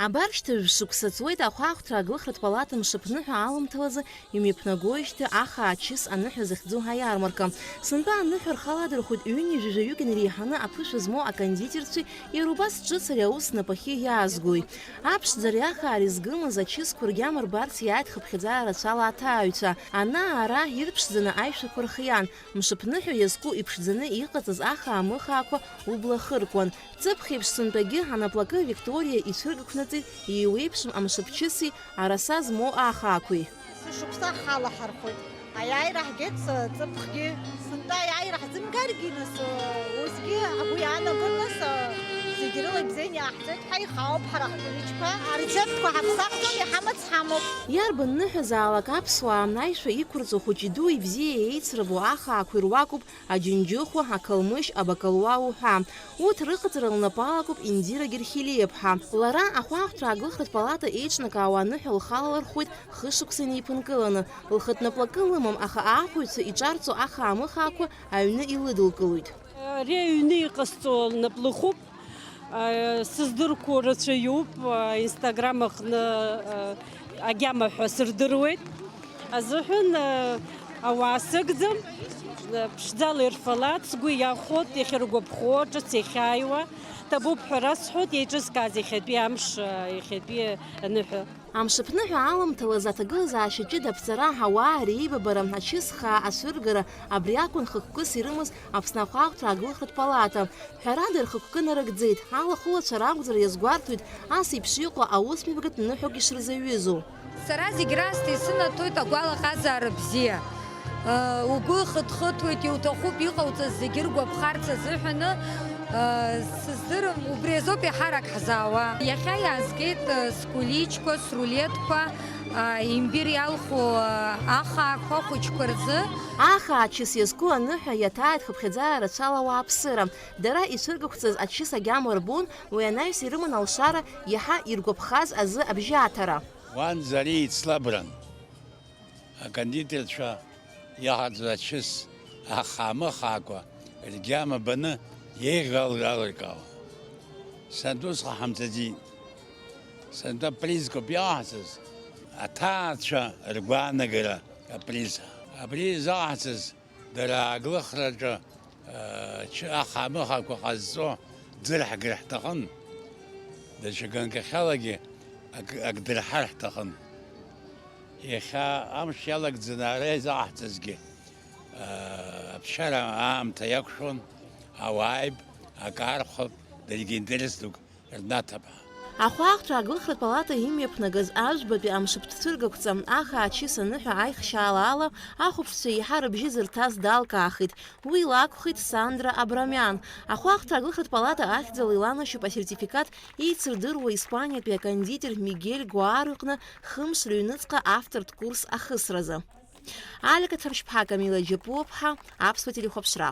Абаршьҭажә шықәса ҵуеит ахәаахәҭра аглыхратә палата мшаԥныҳәа аламҭалазы имҩаԥнагоижьҭеи аха ачыс аныҳәа захьӡу ҳаиармарка. Сынтәа аныҳәа рхаладырхәит ҩынҩажәижәаҩык инреиҳаны аԥышәа змоу акондитерцәеи иара убас ҿыц ари аус напахьы иаазгои. Аԥшӡара иахаари згымыз ачысқәа ргьама рбарц иааит хыԥхьаӡара рацәала аҭааҩцәа. Ана-ара ирԥшӡаны аишәақәа рхиан. Мшаԥныҳәа иазку иԥшӡаны иҟаҵаз ахаа-мыхаақәа убла хыркуан. Ҵыԥх еиԥш сынтәагьы анаплакы Викториа ицәыргақәнаҵеит иеиуеиԥшым амшаԥчыси араса змоу ахаақәеи. Шықәса ҳалаҳархәит. Аиааира ҳгеит ҵыԥхгьы, сынтәа аиааира ҳзымгаргьы, нас усгьы ҳгәы иаанагон, нас зегьы рыла ибзианы иааҳҵоит ҳәа ихаауп ҳара ҳколлеџьқәа. Арецептқәа ҳаԥсахӡом, иҳамац ҳамоуп. Иарбан ныҳәазаалак аԥсуаа амнаишәа иқәырҵо хәыҷи-ду ибзиа еицрабо ахаақәа ируакуп аџьынџьыхәа, ақалмышь, абакалуа уҳәа. Урҭ рыҟаҵара лнапалакуп Индира Герхелиаԥҳа. Лара ахәаахәҭра аглыхратә палата еиҿнакаауа аныҳәа лхалалырхәит хышықәса инеиԥынкыланы. Лхатә наплакы лымам, аха ааҳәаҩцәа иҿарҵо ахаа-мыхаақәа аҩны илыдылкылоит. Ари аҩны иҟасҵо лнаплыхуп. Сыздырқәо рацәаҩуп, Инстаграм аҟны агьама ҳәа сырдыруеит. Азыҳәан ауаа сыгӡам, ԥшӡала ирфалат, сгәы иахәот, иахьыргәаԥхо, ҿыц иахьааиуа. Ҭабуп ҳәа расҳәот, еиҿызкааз иахьатәи амш, иахьатәи аныҳәа. Амшаԥныҳәа аламҭалаз аҭагылазаашьа ҷыда аԥҵара, ауаа реибабара, ачысхаа ацәыргара, абри акәын хықәкыс ирымаз Аԥсны ахәаахәҭра аглыхратә палата. Ҳәарада рхықәкы нарыгӡеит. Алахәылацәа ракәзар иазгәарҭоит ас еиԥш иҟоу аусмҩаԥгатә ныҳәак ишырзаҩызоу. Сара зегь расҭа исынаҭоит агәалаҟазаара бзиа. Угәы хыҭхыҭуеит, иуҭахуп иҟауҵаз зегьы ргәаԥхарц азыҳәаны. Сыздырам, убри азоуп иаҳарак ҳзаауа. Иахьа иаазгеит скәиличқәа, срулеҭқәа, имбир иалху ахаақәа хәыҷқәа рзы. Ахаа ачыс иазку аныҳәа иаҭааит хыԥхьаӡара рацәала ауааԥсыра. Дара ицәыргақәҵаз ачыс агьама рбон, уи анаҩс ирыман алшара иаҳа иргәаԥхаз азы абжьааҭара. Уанӡа ари иҵлабран. Акондитерцәа иаҳаӡоз ачыс ахаа-мыхаақәа ргьама баны еиӷалгалыркаауа. Сантәа усҟан ҳамҭаӡеит. Сантәа призқәоуп иаҳҵаз, аҭаацәа ргәаанагара априз. Абри заҳҵаз дара аглыхраҿы ахаа-мыхаақәа ҟазҵо ӡырҳгар ҳҭахын. Даҽа ганкахьалагьы ак дырҳар ҳҭахын. Иахьа амш иалагӡаны ара изаҳҵазгьы аԥсшьара аамҭа иақәшәон. Ауааиб, акархәап, даргьы интерес дук рнаҭап. Ахәаахәҭра аглыхратә палата имҩаԥнагаз ажәбатәи амшаԥҭ-цәыргақәҵа ахаа ачыс аныҳәа аихшьаала ала ахәаԥшцәа иаҳа рыбжьы зырҭаз далкаахит. Уи лакәхит Сандра Абрамиан. Ахәаахәҭра аглыхратә палата ахьӡала иланашьоуп асертификат еицырдыруа Испаниатәи акондитер Мигель Гуар иҟны хымш рыҩныҵҟа автортә курс ахысразы. Алика Ҭаршьԥҳа, Камила Џьапуаԥҳа, Аԥсуа телехәаԥшра.